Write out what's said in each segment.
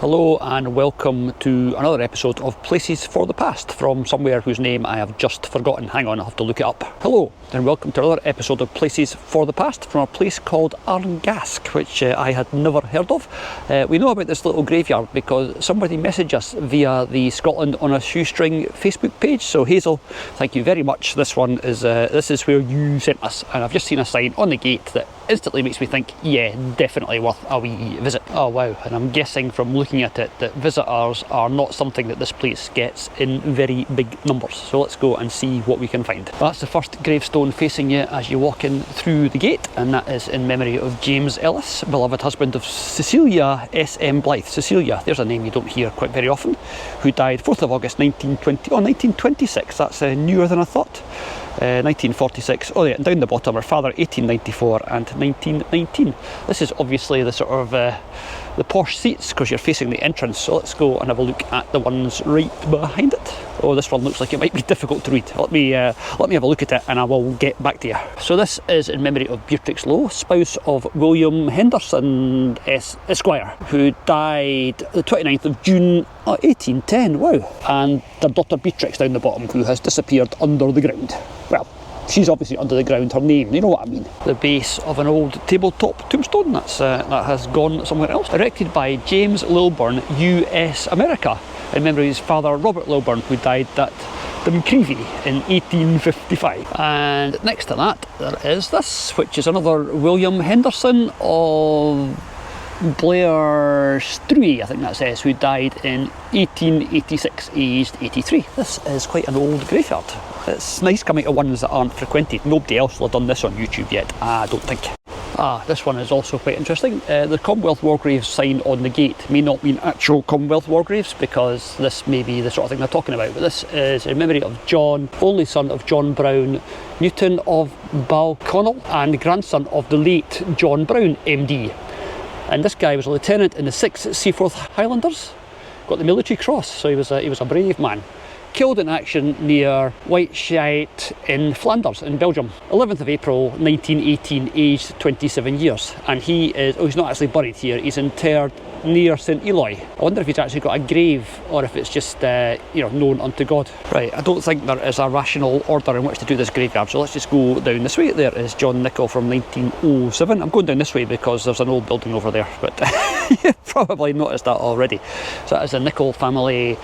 Hello and welcome to another episode of Places for the Past from somewhere whose name I have just forgotten. Hang on, I'll have to look it up. Hello and welcome to another episode of Places for the Past from a place called Arngask, which I had never heard of. We know about this little graveyard because somebody messaged us via the Scotland on a Shoestring Facebook page. So Hazel, thank you very much. This is where you sent us, and I've just seen a sign on the gate that instantly makes me think, yeah, definitely worth a wee visit. Oh wow, and I'm guessing from looking at it that visitors are not something that this place gets in very big numbers. So let's go and see what we can find. That's the first gravestone facing you as you walk in through the gate, and that is in memory of James Ellis, beloved husband of Cecilia S.M. Blythe. Cecilia, there's a name you don't hear quite very often, who died 4th of August 1926. That's newer than I thought. 1946, oh yeah, and down the bottom, her father 1894 and 1919. This is obviously the sort of the posh seats because you're facing the entrance, so let's go and have a look at the ones right behind it. Oh, this one looks like it might be difficult to read. Let me have a look at it and I will get back to you. So this is in memory of Beatrix Lowe, spouse of William Henderson Esquire, who died the 29th of June 1810, wow. And their daughter Beatrix down the bottom, who has disappeared under the ground. Well, she's obviously under the ground, her name, you know what I mean. The base of an old tabletop tombstone that has gone somewhere else. Erected by James Lilburn, US America, in memory of his father Robert Lilburn, who died at Dumcreevy in 1855. And next to that there is this, which is another William Henderson of Blair Struy, I think that says, who died in 1886, aged 83. This is quite an old graveyard. It's nice coming to ones that aren't frequented. Nobody else will have done this on YouTube yet, I don't think. This one is also quite interesting. The Commonwealth War Graves sign on the gate may not mean actual Commonwealth War Graves, because this may be the sort of thing they're talking about, but this is in memory of John, only son of John Brown Newton of Balconnell and grandson of the late John Brown MD. And this guy was a lieutenant in the 6th Seaforth Highlanders, got the military cross, so he was a brave man. Killed in action near Whiteshite in Flanders in Belgium. 11th of April 1918, aged 27 years. And he's not actually buried here, he's interred near St Eloy. I wonder if he's actually got a grave or if it's just known unto God. Right, I don't think there is a rational order in which to do this graveyard, so let's just go down this way. There is John Nichol from 1907. I'm going down this way because there's an old building over there, but you've probably noticed that already. So that is the Nichol family.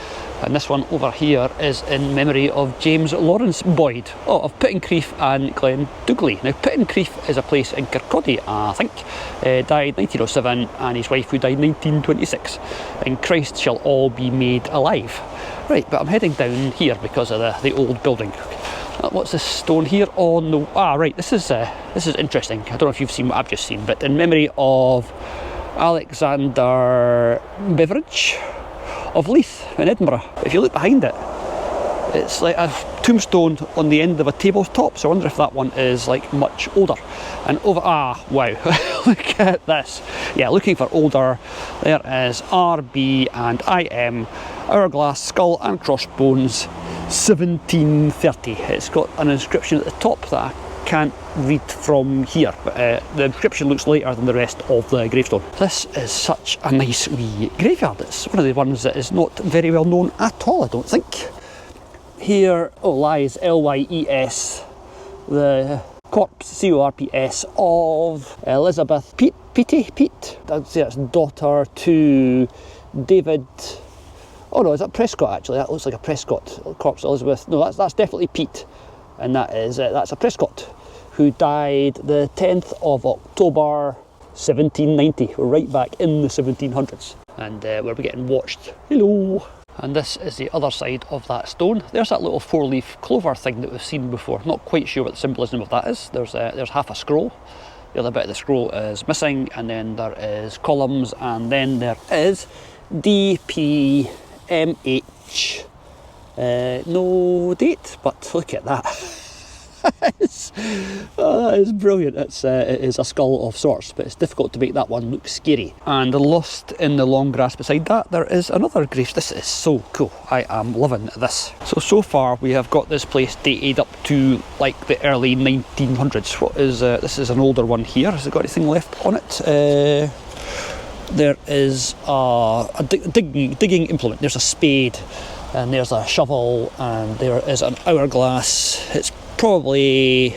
And this one over here is in memory of James Lawrence Boyd, of Pittencrieff and Glendougley. Now, Pittencrieff is a place in Kirkcaldy, I think. Died 1907, and his wife, who died 1926. And Christ shall all be made alive. Right, but I'm heading down here because of the old building. What's this stone here on the... right, this is interesting. I don't know if you've seen what I've just seen, but in memory of Alexander Beveridge of Leith in Edinburgh. If you look behind it, it's like a tombstone on the end of a tabletop, so I wonder if that one is like much older. And over, wow, look at this. Yeah, looking for older, there is RB and IM, hourglass, skull and crossbones, 1730. It's got an inscription at the top that I can't read from here, but the inscription looks lighter than the rest of the gravestone. This is such a nice wee graveyard. It's one of the ones that is not very well known at all, I don't think. Here lies LYES, the corpse, CORPS, of Elizabeth Pete. I'd say that's daughter to David. Oh no, is that Prescott actually? That looks like a Prescott corpse, Elizabeth. No, that's definitely Pete, and that's a Prescott, who died the 10th of October 1790. We're right back in the 1700s, and we're getting watched. Hello. And this is the other side of that stone. There's that little 4-leaf clover thing that we've seen before. Not quite sure what the symbolism of that is. There's half a scroll. The other bit of the scroll is missing, and then there is columns, and then there is DPMH. No date, but look at that. That is brilliant. It is a skull of sorts, but it's difficult to make that one look scary. And lost in the long grass beside that, there is another grave. This is so cool. I am loving this. So far we have got this place dated up to like the early 1900s. What is this? Is an older one here. Has it got anything left on it? there is a digging implement. There's a spade, and there's a shovel, and there is an hourglass. It's probably,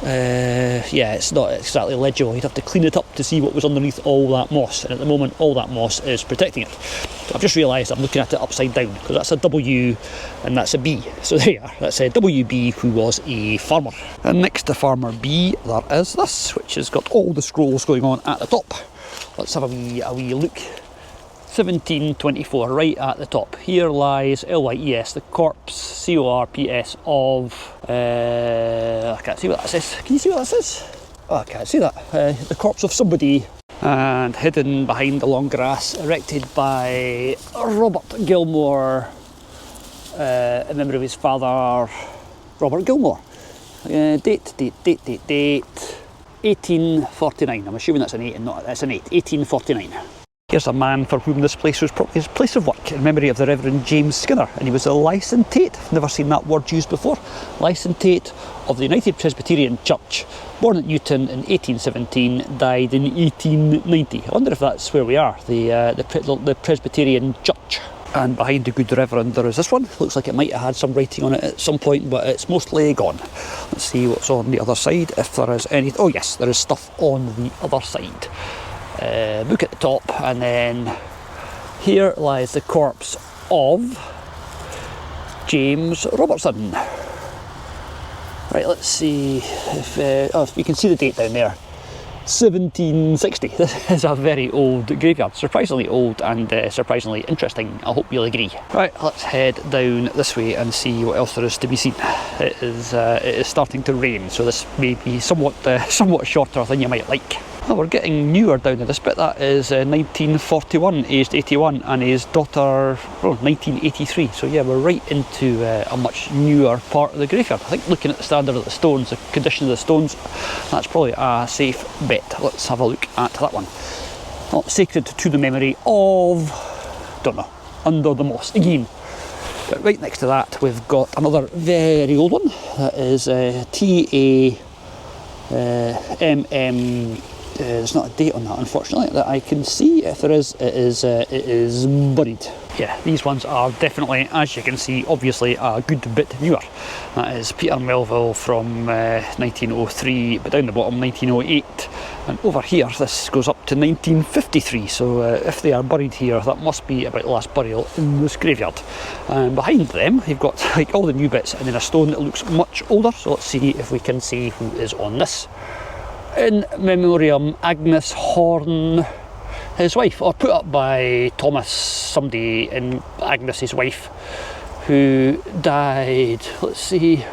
yeah, it's not exactly legible. You'd have to clean it up to see what was underneath all that moss, and at the moment all that moss is protecting it. So I've just realised I'm looking at it upside down, because that's a W and that's a B. So there you are, that's a WB, who was a farmer. And next to Farmer B there is this, which has got all the scrolls going on at the top. Let's have a wee look. 1724, right at the top. Here lies LYES, the corpse, CORPS of, I can't see what that says. Can you see what that says? Oh, I can't see that. The corpse of somebody. And hidden behind the long grass, erected by Robert Gilmore, in memory of his father, Robert Gilmore. Date, 1849. I'm assuming that's an 8 and not, that's an 8, 1849. Here's a man for whom this place was probably his place of work, in memory of the Reverend James Skinner, and he was a licentate. I've never seen that word used before. Licentate of the United Presbyterian Church, born at Newton in 1817, died in 1890. I wonder if that's where we are, the Presbyterian Church. And behind the good Reverend there is this one. Looks like it might have had some writing on it at some point, but it's mostly gone. Let's see what's on the other side, if there is any. Oh yes, there is stuff on the other side. Book at the top, and then here lies the corpse of James Robertson. Right, let's see if you can see the date down there. 1760. This is a very old graveyard, surprisingly old and surprisingly interesting. I hope you'll agree. Right, let's head down this way and see what else there is to be seen. It is starting to rain, so this may be somewhat shorter than you might like. Oh, we're getting newer down in this bit. That is 1941, aged 81, and his daughter, 1983. So yeah, we're right into a much newer part of the graveyard. I think looking at the standard of the stones, the condition of the stones, that's probably a safe bet. Let's have a look at that one. Oh, sacred to the memory of, don't know, under the moss again. But right next to that, we've got another very old one. That is TAMM. There's not a date on that, unfortunately, that I can see. If there is, it is buried. Yeah, these ones are definitely, as you can see, obviously a good bit newer. That is Peter Melville from 1903, but down the bottom 1908. And over here, this goes up to 1953. So if they are buried here, that must be about the last burial in this graveyard. And behind them, you've got like all the new bits, and then a stone that looks much older. So let's see if we can see who is on this. In memoriam Agnes Horn, his wife, or put up by Thomas somebody, and Agnes, his wife, who died, let's see,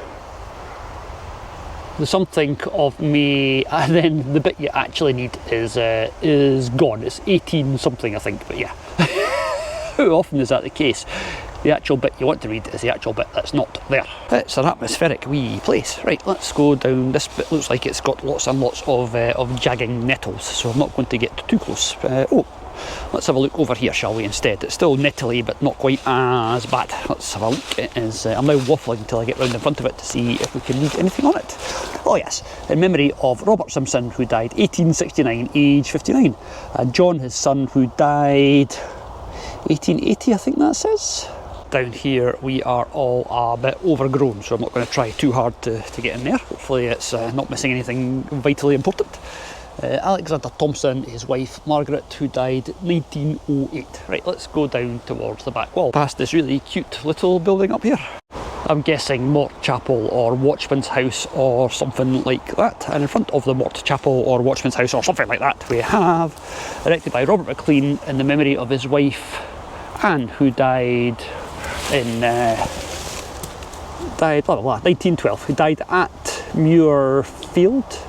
the something of May, and then the bit you actually need is gone. It's 18 something, I think, but yeah. How often is that the case? The actual bit you want to read is the actual bit that's not there. It's an atmospheric wee place. Right, let's go down. This bit looks like it's got lots and lots of jagging nettles, so I'm not going to get too close. Let's have a look over here, shall we, instead? It's still nettly, but not quite as bad. Let's have a look. It is, I'm now waffling until I get round in front of it to see if we can read anything on it. Oh yes, in memory of Robert Simpson, who died 1869, age 59. And John, his son, who died 1880, I think that says. Down here we are all a bit overgrown, so I'm not going to try too hard to get in there. Hopefully it's not missing anything vitally important. Alexander Thompson, his wife Margaret, who died 1908. Right, let's go down towards the back wall, past this really cute little building up here. I'm guessing Mort Chapel or Watchman's House or something like that. And in front of the Mort Chapel or Watchman's House or something like that, we have, erected by Robert McLean in the memory of his wife Anne, who died in 1912, who died at Muirfield,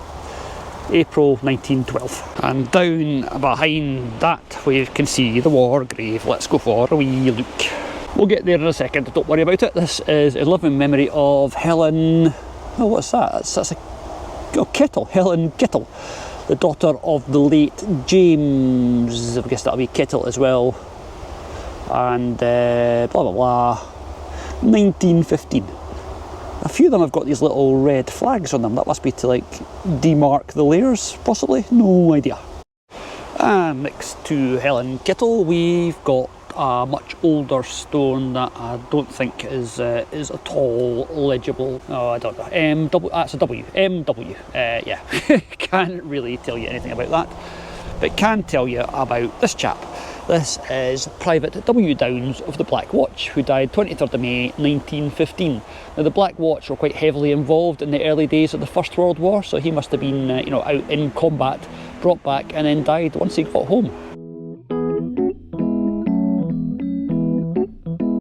April 1912. And down behind that we can see the war grave. Let's go for a wee look. We'll get there in a second, don't worry about it. This is in loving memory of Helen, oh, what's that? That's a Kettle, Helen Kettle, the daughter of the late James, I guess that'll be Kettle as well. And blah blah blah, 1915. A few of them have got these little red flags on them. That must be to like demark the layers, possibly, no idea. And next to Helen Kittle, we've got a much older stone that I don't think is at all legible. Oh, I don't know. That's a W. MW. Yeah, can't really tell you anything about that, but can tell you about this chap. This is Private W. Downs of the Black Watch, who died 23rd of May 1915. Now, the Black Watch were quite heavily involved in the early days of the First World War, so he must have been, out in combat, brought back, and then died once he got home.